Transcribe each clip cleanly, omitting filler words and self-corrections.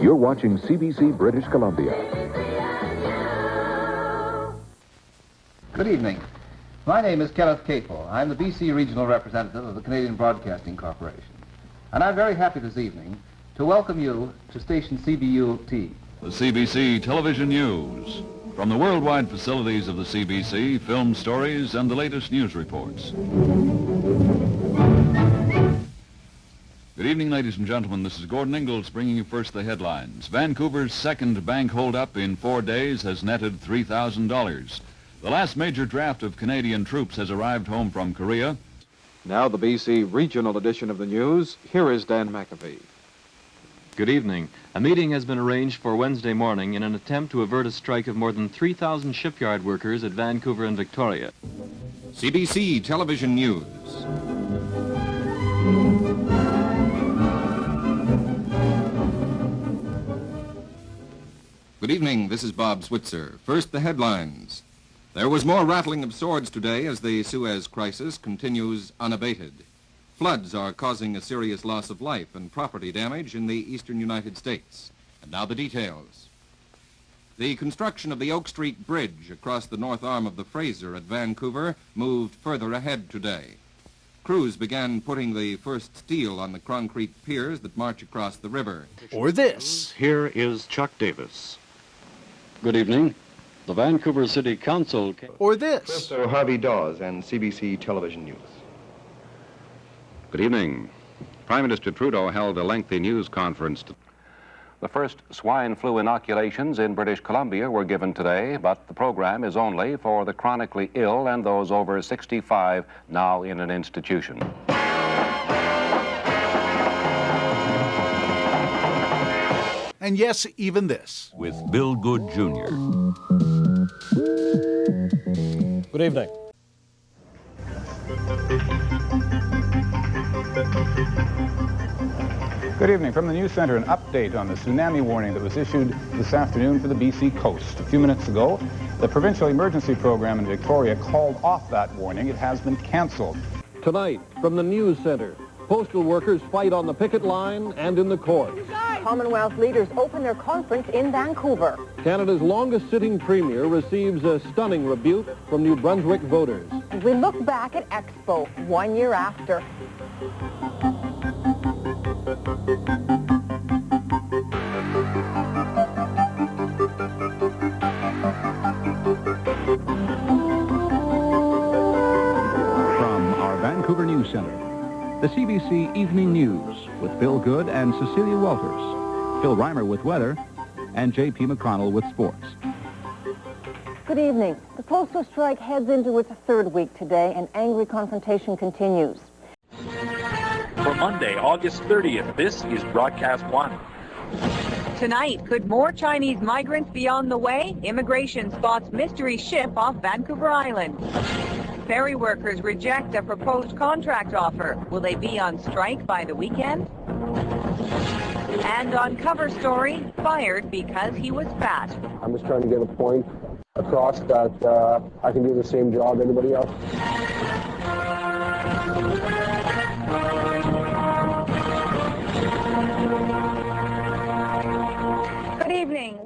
You're watching CBC British Columbia. Good evening. My name is Kenneth Capel. I'm the BC Regional Representative of the Canadian Broadcasting Corporation. And I'm very happy this evening to welcome you to station CBUT. The CBC Television News. From the worldwide facilities of the CBC, film stories and the latest news reports. Good evening, ladies and gentlemen. This is Gordon Ingalls bringing you first the headlines. Vancouver's second bank holdup in 4 days has netted $3,000. The last major draft of Canadian troops has arrived home from Korea. Now the BC Regional edition of the news. Here is Dan McAfee. Good evening. A meeting has been arranged for Wednesday morning in an attempt to avert a strike of more than 3,000 shipyard workers at Vancouver and Victoria. CBC Television News. Good evening, this is Bob Switzer. First, the headlines. There was more rattling of swords today as the Suez crisis continues unabated. Floods are causing a serious loss of life and property damage in the eastern United States. And now the details. The construction of the Oak Street Bridge across the north arm of the Fraser at Vancouver moved further ahead today. Crews began putting the first steel on the concrete piers that march across the river. Or this. Here is Chuck Davis. Good evening. The Vancouver City Council... Or this. Professor Harvey Dawes and CBC Television News. Good evening. Prime Minister Trudeau held a lengthy news conference. The first swine flu inoculations in British Columbia were given today, but the program is only for the chronically ill and those over 65 now in an institution. And yes, even this. With Bill Good, Jr. Good evening. Good evening. From the News Centre, an update on the tsunami warning that was issued this afternoon for the BC coast. A few minutes ago, the Provincial Emergency Program in Victoria called off that warning. It has been cancelled. Tonight, from the News Centre, postal workers fight on the picket line and in the courts. Commonwealth leaders open their conference in Vancouver. Canada's longest-sitting premier receives a stunning rebuke from New Brunswick voters. And we look back at Expo 1 year after. From our Vancouver News Centre, the CBC Evening News with Phil Good and Cecilia Walters, Phil Reimer with weather, and J.P. McConnell with sports. Good evening. The postal strike heads into its third week today, and angry confrontation continues. For Monday, August 30th, this is Broadcast 1. Tonight, could more Chinese migrants be on the way? Immigration spots mystery ship off Vancouver Island. Ferry workers reject a proposed contract offer. Will they be on strike by the weekend? And on cover story, fired because he was fat. I'm just trying to get a point across that I can do the same job anybody else. Good evening.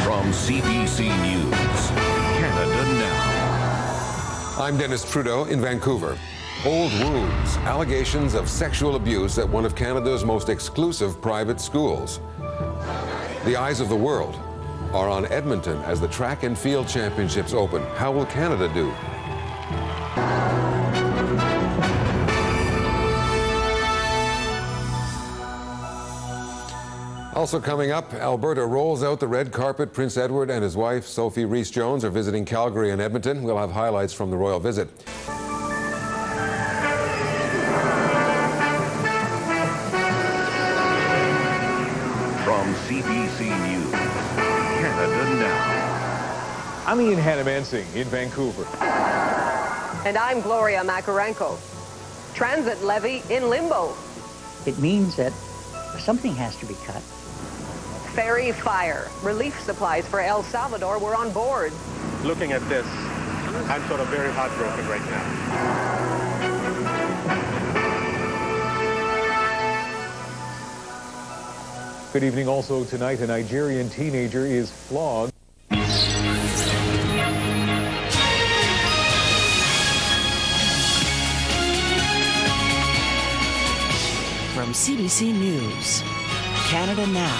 From CBC News, Canada Now. I'm Dennis Trudeau in Vancouver. Old wounds, allegations of sexual abuse at one of Canada's most exclusive private schools. The eyes of the world are on Edmonton as the track and field championships open. How will Canada do? Also coming up, Alberta rolls out the red carpet. Prince Edward and his wife, Sophie Rees-Jones, are visiting Calgary and Edmonton. We'll have highlights from the royal visit. From CBC News, Canada Now. I'm Ian Hanamansing in Vancouver. And I'm Gloria Makarenko. Transit levy in limbo. It means that something has to be cut. Ferry fire. Relief supplies for El Salvador were on board. Looking at this, I'm sort of very heartbroken right now. Good evening. Also tonight, a Nigerian teenager is flogged. From CBC News, Canada Now.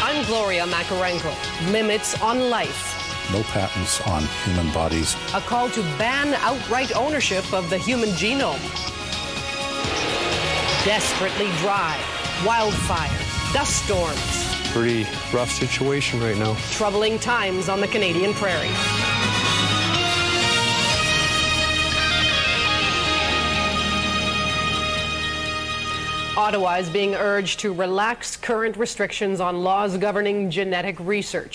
I'm Gloria Makarenko. Limits on life. No patents on human bodies. A call to ban outright ownership of the human genome. Desperately dry, wildfires, dust storms. Pretty rough situation right now. Troubling times on the Canadian prairie. Ottawa is being urged to relax current restrictions on laws governing genetic research.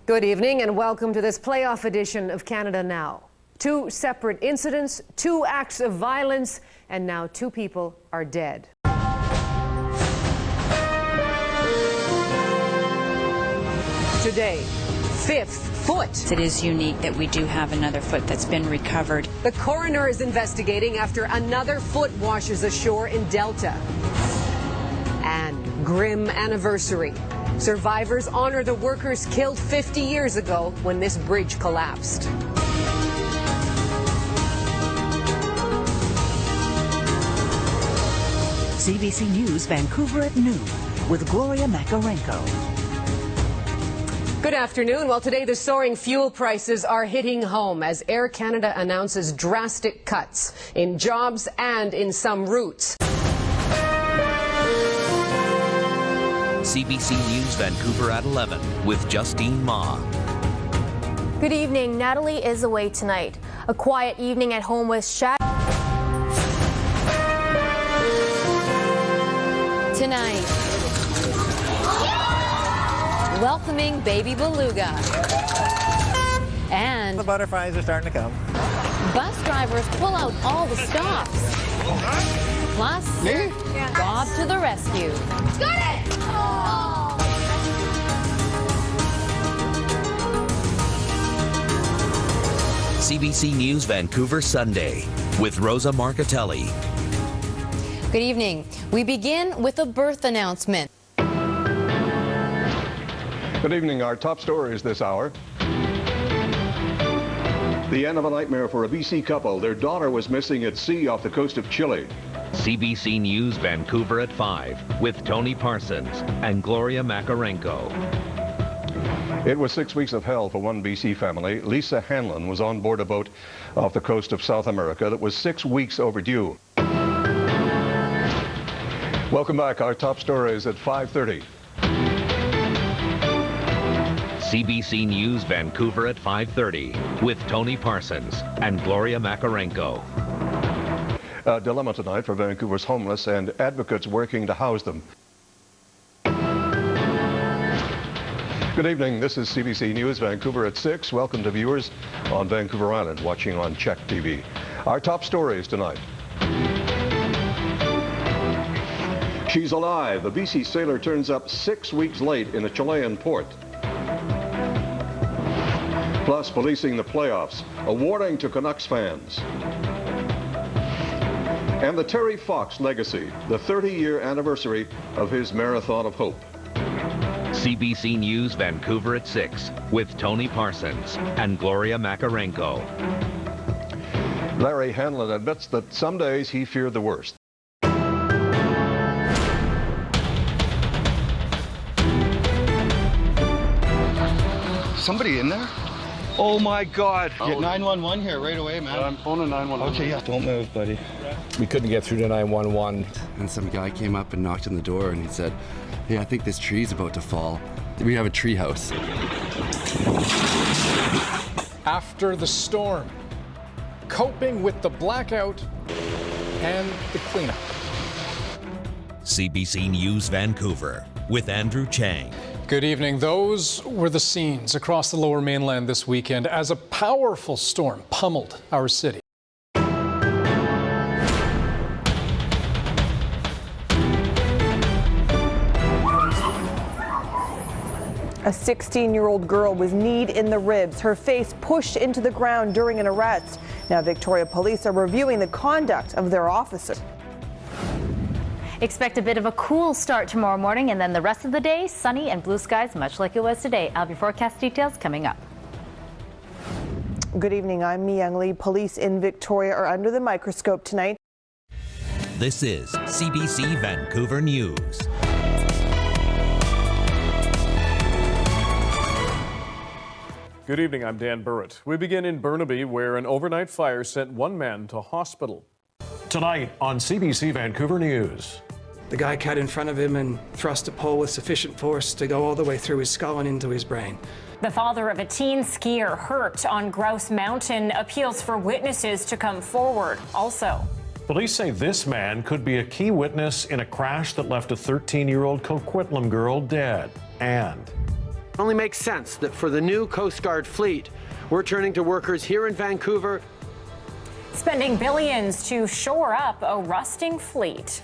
Good evening and welcome to this playoff edition of Canada Now. 2 separate incidents, 2 acts of violence, and now 2 people are dead. Today, 5th foot. It is unique that we do have another foot that's been recovered. The coroner is investigating after another foot washes ashore in Delta. And grim anniversary. Survivors honor the workers killed 50 years ago when this bridge collapsed. CBC News Vancouver at noon with Gloria Makarenko. Good afternoon. Well, today the soaring fuel prices are hitting home as Air Canada announces drastic cuts in jobs and in some routes. CBC News Vancouver at 11 with Justine Ma. Good evening. Natalie is away tonight. A quiet evening at home with Tonight, welcoming baby beluga. And the butterflies are starting to come. Bus drivers pull out all the stops. Plus, Bob to the rescue. Got it! Oh. CBC News Vancouver Sunday with Rosa Marcatelli. Good evening. We begin with a birth announcement. Good evening. Our top stories this hour. The end of a nightmare for a BC couple. Their daughter was missing at sea off the coast of Chile. CBC News Vancouver at 5 with Tony Parsons and Gloria Makarenko. It was 6 weeks of hell for one BC family. Lisa Hanlon was on board a boat off the coast of South America that was 6 weeks overdue. Welcome back. Our top stories at 5:30. CBC News Vancouver at 5:30 with Tony Parsons and Gloria Makarenko. A dilemma tonight for Vancouver's homeless and advocates working to house them. Good evening. This is CBC News Vancouver at 6. Welcome to viewers on Vancouver Island watching on Check TV. Our top stories tonight. She's alive. A BC sailor turns up 6 weeks late in a Chilean port. Plus, policing the playoffs. A warning to Canucks fans. And the Terry Fox legacy, the 30-year anniversary of his Marathon of Hope. CBC News Vancouver at 6 with Tony Parsons and Gloria Makarenko. Larry Hanlon admits that some days he feared the worst. Somebody in there? Oh my God. Get 911 here right away, man. I'm phoning 911. Okay, yeah. Don't move, buddy. We couldn't get through to 911. And some guy came up and knocked on the door and he said, "Hey, I think this tree's about to fall. We have a tree house." After the storm, coping with the blackout and the cleanup. CBC News Vancouver with Andrew Chang. Good evening. Those were the scenes across the Lower Mainland this weekend as a powerful storm pummeled our city. A 16-year-old girl was kneed in the ribs, her face pushed into the ground during an arrest. Now Victoria police are reviewing the conduct of their officers. Expect a bit of a cool start tomorrow morning, and then the rest of the day, sunny and blue skies, much like it was today. I'll have your forecast details coming up. Good evening, I'm Mi-Young Lee. Police in Victoria are under the microscope tonight. This is CBC Vancouver News. Good evening, I'm Dan Burrett. We begin in Burnaby, where an overnight fire sent one man to hospital. Tonight on CBC Vancouver News. The guy cut in front of him and thrust a pole with sufficient force to go all the way through his skull and into his brain. The father of a teen skier hurt on Grouse Mountain appeals for witnesses to come forward. Also, Police say this man could be a key witness in a crash that left a 13-year-old Coquitlam girl dead. And it only makes sense that for the new Coast Guard fleet, we're turning to workers here in Vancouver, spending billions to shore up a rusting fleet.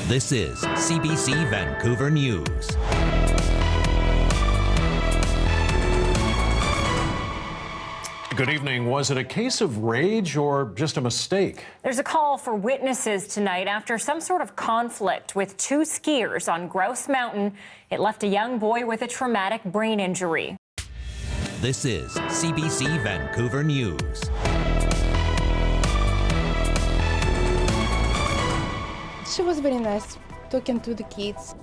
This is CBC Vancouver News. good evening. Was it a case of rage or just a mistake? There's a call for witnesses tonight after some sort of conflict with two skiers on Grouse Mountain. It left a young boy with a traumatic brain injury. This is CBC Vancouver News. She was very nice, talking to the kids.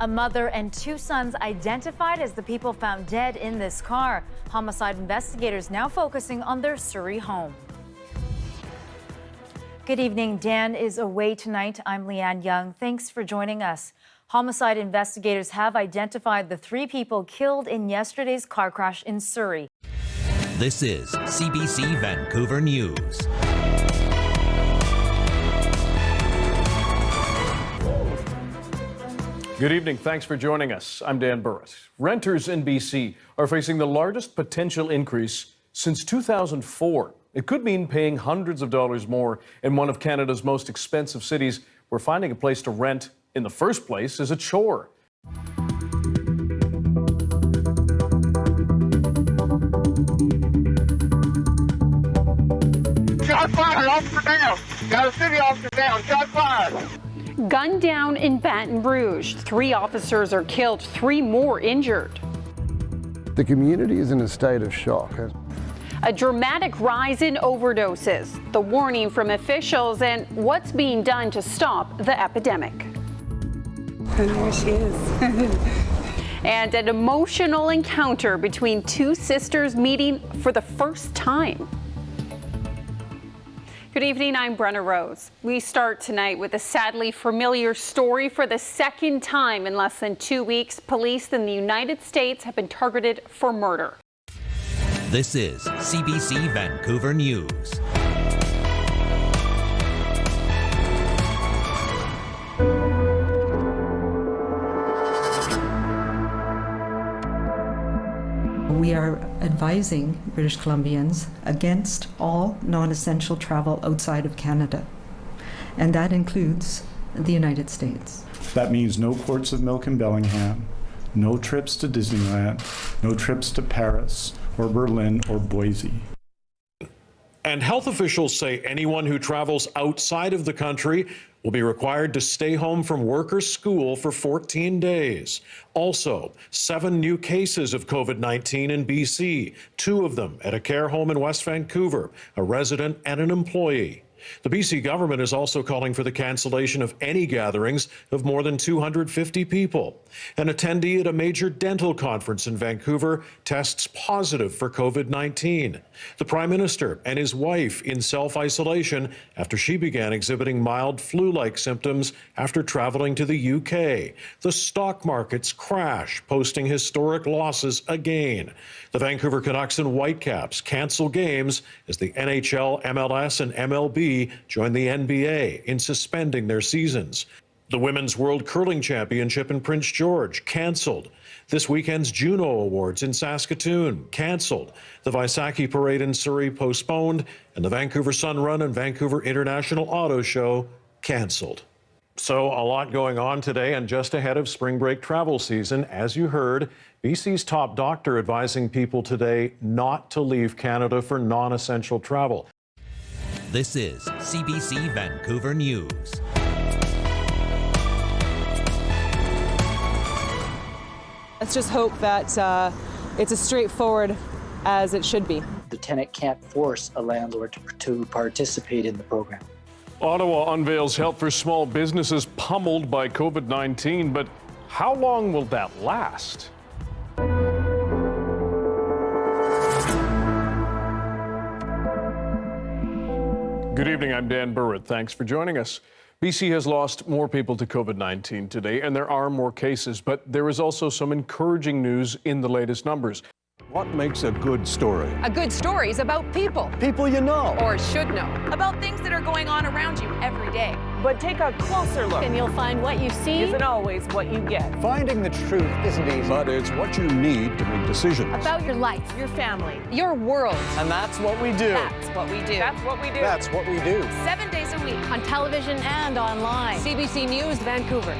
A mother and two sons identified as the people found dead in this car. Homicide investigators now focusing on their Surrey home. Good evening. Dan is away tonight. I'm Leanne Young. Thanks for joining us. Homicide investigators have identified the three people killed in yesterday's car crash in Surrey. This is CBC Vancouver News. Good evening. Thanks for joining us. I'm Dan Burrett. Renters in BC are facing the largest potential increase since 2004. It could mean paying hundreds of dollars more in one of Canada's most expensive cities, where finding a place to rent in the first place is a chore. Shot fired, officer down. Got a city officer down. Shot fired. Gunned down in Baton Rouge. 3 officers are killed, 3 more injured. The community is in a state of shock. A dramatic rise in overdoses, the warning from officials, and what's being done to stop the epidemic. There she is. And an emotional encounter between 2 sisters meeting for the first time. Good evening, I'm Brenna Rose. We start tonight with a sadly familiar story. For the second time in less than 2 weeks, police in the United States have been targeted for murder. This is CBC Vancouver News. We are advising British Columbians against all non-essential travel outside of Canada, and that includes the United States. That means no quarts of milk in Bellingham, no trips to Disneyland, no trips to Paris or Berlin or Boise. And health officials say anyone who travels outside of the country will be required to stay home from work or school for 14 days. Also, 7 new cases of COVID-19 in BC, 2 of them at a care home in West Vancouver, a resident and an employee. The BC government is also calling for the cancellation of any gatherings of more than 250 people. An attendee at a major dental conference in Vancouver tests positive for COVID-19. The Prime Minister and his wife in self-isolation after she began exhibiting mild flu-like symptoms after traveling to the UK. The stock markets crash, posting historic losses again. The Vancouver Canucks and Whitecaps cancel games as the NHL, MLS, and MLB join the NBA in suspending their seasons. The Women's World Curling Championship in Prince George canceled. This weekend's Juno Awards in Saskatoon canceled. The Vaisakhi Parade in Surrey postponed, and the Vancouver Sun Run and Vancouver International Auto Show canceled. So a lot going on today, and just ahead of spring break travel season, as you heard, BC's top doctor advising people today not to leave Canada for non-essential travel. This is CBC Vancouver News. Let's just hope that it's as straightforward as it should be. The tenant can't force a landlord to participate in the program. Ottawa unveils help for small businesses pummeled by COVID-19, but how long will that last? Good evening, I'm Dan Burritt. Thanks for joining us. BC has lost more people to COVID-19 today, and there are more cases, but there is also some encouraging news in the latest numbers. What makes a good story? A good story is about people. People you know. Or should know. About things that are going on around you every day. But take a closer look. And you'll find what you see isn't always what you get. Finding the truth isn't easy. But it's what you need to make decisions. About your life. Your family. Your world. And that's what we do. That's what we do. That's what we do. That's what we do. 7 days a week. On television and online. CBC News Vancouver.